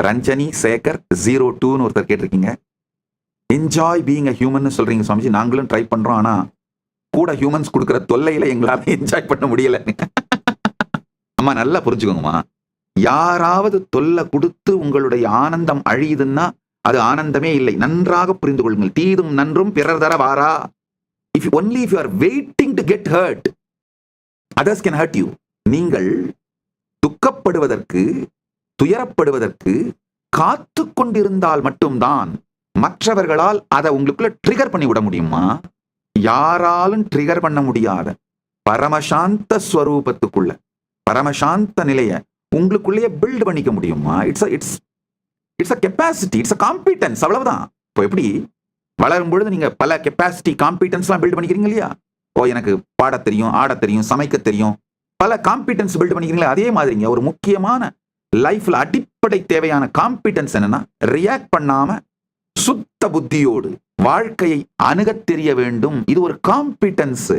ரஞ்சனி சேகர் 02ன்னு ஒருத்தர் கேட்டிருக்கீங்க. Enjoy being a human சொல்றீங்க சுவாமிஜி. நாங்களும் ட்ரை பண்றோம், ஆனா கூட ஹியூமன்ஸ் கொடுக்குற தொல்லையில எங்களால என்ஜாய் பண்ண முடியல. அம்மா நல்லா புரிஞ்சுக்கோங்கம்மா, யாராவது தொல்லை கொடுத்து உங்களுடைய ஆனந்தம் அழியுதுன்னா அது ஆனந்தமே இல்லை. நன்றாக புரிந்து கொள்ளுங்கள். தீதும் நன்றும் பிறர் தர வாரா. If you are waiting to get hurt, others can hurt you. நீங்கள் துக்கப்படுவதற்கு, துயரப்படுவதற்கு காத்து கொண்டிருந்தால் மட்டும்தான் மற்றவர்களால் அதை உங்களுக்குள்ள ட்ரிகர் பண்ணி விட முடியுமா? யாராலும் ட்ரிகர் பண்ண முடியாத பரமசாந்த ஸ்வரூபத்துக்குள்ள, பரமசாந்த நிலைய உங்களுக்குள்ளேயே பில்ட் பண்ணிக்க முடியுமா? It's a capacity, it's a competence, அவ்வளவுதான். இப்போ எப்படி வளரும் பொழுது நீங்க பல கெப்பாசிட்டி காம்பிட்டன்ஸ்லாம் பில்ட் பண்ணிக்கிறீங்க இல்லையா? எனக்கு பாட தெரியும், ஆட தெரியும், சமைக்க தெரியும், பல காம்பிட்டன்ஸ் பில்ட் பண்ணிக்கிறீங்களா? அதே மாதிரிங்க ஒரு முக்கியமான லைஃப்ல அடிப்படை தேவையான காம்பிட்டன்ஸ் என்னன்னா, ரியாக்ட் பண்ணாம சுத்த புத்தியோடு வாழ்க்கையை அணுகத் தெரிய வேண்டும். இது ஒரு காம்பிட்டன்ஸ்.